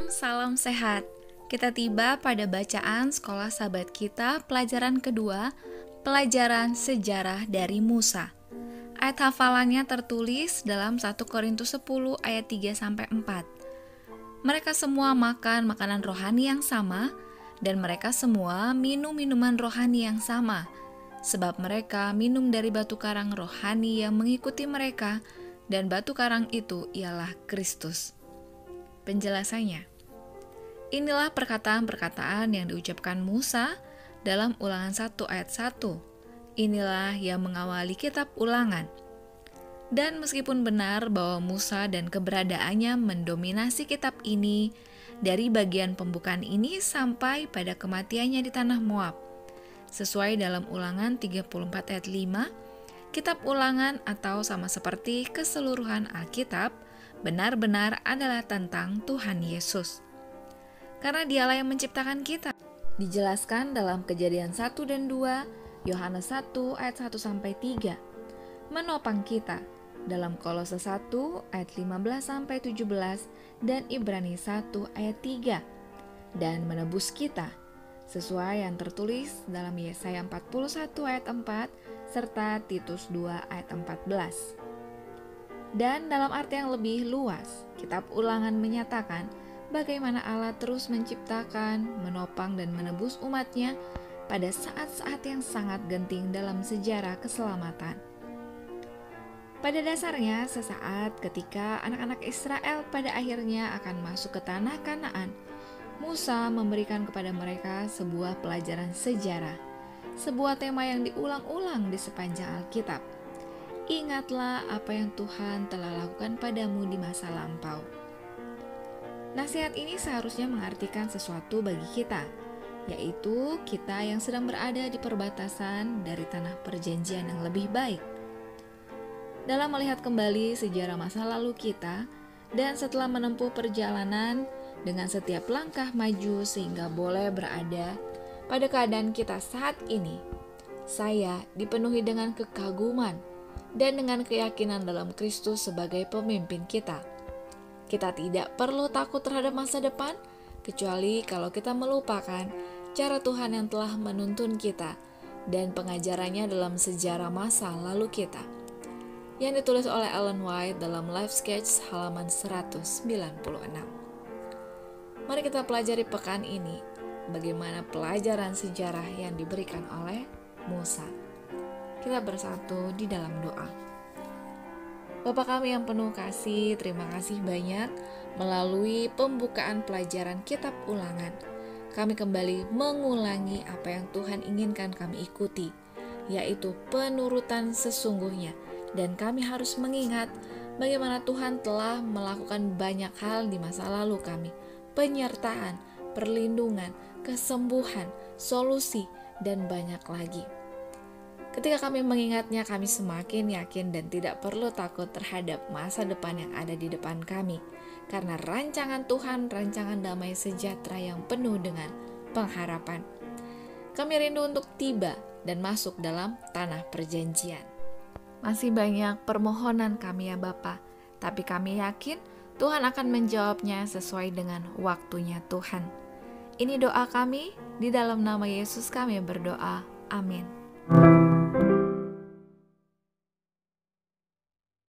Salam sehat. Kita tiba pada bacaan Sekolah Sahabat Kita, pelajaran kedua, pelajaran sejarah dari Musa. Ayat hafalannya tertulis dalam 1 Korintus 10 ayat 3-4. Mereka semua makan makanan rohani yang sama, dan mereka semua minum minuman rohani yang sama, sebab mereka minum dari batu karang rohani yang mengikuti mereka, dan batu karang itu ialah Kristus. Penjelasannya, inilah perkataan-perkataan yang diucapkan Musa dalam Ulangan 1 ayat 1. Inilah yang mengawali kitab Ulangan. Dan meskipun benar bahwa Musa dan keberadaannya mendominasi kitab ini dari bagian pembukaan ini sampai pada kematiannya di tanah Moab, sesuai dalam Ulangan 34 ayat 5, kitab Ulangan atau sama seperti keseluruhan Alkitab benar-benar adalah tentang Tuhan Yesus. Karena dialah yang menciptakan kita. Dijelaskan dalam Kejadian 1 dan 2, Yohanes 1 ayat 1-3. Menopang kita dalam Kolose 1 ayat 15-17 dan Ibrani 1 ayat 3. Dan menebus kita sesuai yang tertulis dalam Yesaya 41 ayat 4 serta Titus 2 ayat 14. Dan dalam arti yang lebih luas, kitab Ulangan menyatakan bagaimana Allah terus menciptakan, menopang dan menebus umatnya pada saat-saat yang sangat genting dalam sejarah keselamatan. Pada dasarnya, sesaat ketika anak-anak Israel pada akhirnya akan masuk ke tanah Kanaan, Musa memberikan kepada mereka sebuah pelajaran sejarah, sebuah tema yang diulang-ulang di sepanjang Alkitab. Ingatlah apa yang Tuhan telah lakukan padamu di masa lampau. Nasihat ini seharusnya mengartikan sesuatu bagi kita, yaitu kita yang sedang berada di perbatasan dari tanah perjanjian yang lebih baik. Dalam melihat kembali sejarah masa lalu kita, dan setelah menempuh perjalanan dengan setiap langkah maju sehingga boleh berada pada keadaan kita saat ini, saya dipenuhi dengan kekaguman dan dengan keyakinan dalam Kristus sebagai pemimpin kita. Kita tidak perlu takut terhadap masa depan, kecuali kalau kita melupakan cara Tuhan yang telah menuntun kita dan pengajarannya dalam sejarah masa lalu kita, yang ditulis oleh Ellen White dalam Life Sketch halaman 196. Mari kita pelajari pekan ini bagaimana pelajaran sejarah yang diberikan oleh Musa. Kita bersatu di dalam doa. Bapa kami yang penuh kasih, terima kasih banyak melalui pembukaan pelajaran kitab Ulangan. Kami kembali mengulangi apa yang Tuhan inginkan kami ikuti, yaitu penurutan sesungguhnya. Dan kami harus mengingat bagaimana Tuhan telah melakukan banyak hal di masa lalu kami. Penyertaan, perlindungan, kesembuhan, solusi, dan banyak lagi. Ketika kami mengingatnya, kami semakin yakin dan tidak perlu takut terhadap masa depan yang ada di depan kami. Karena rancangan Tuhan, rancangan damai sejahtera yang penuh dengan pengharapan. Kami rindu untuk tiba dan masuk dalam tanah perjanjian. Masih banyak permohonan kami ya Bapa, tapi kami yakin Tuhan akan menjawabnya sesuai dengan waktunya Tuhan. Ini doa kami, di dalam nama Yesus kami berdoa. Amin.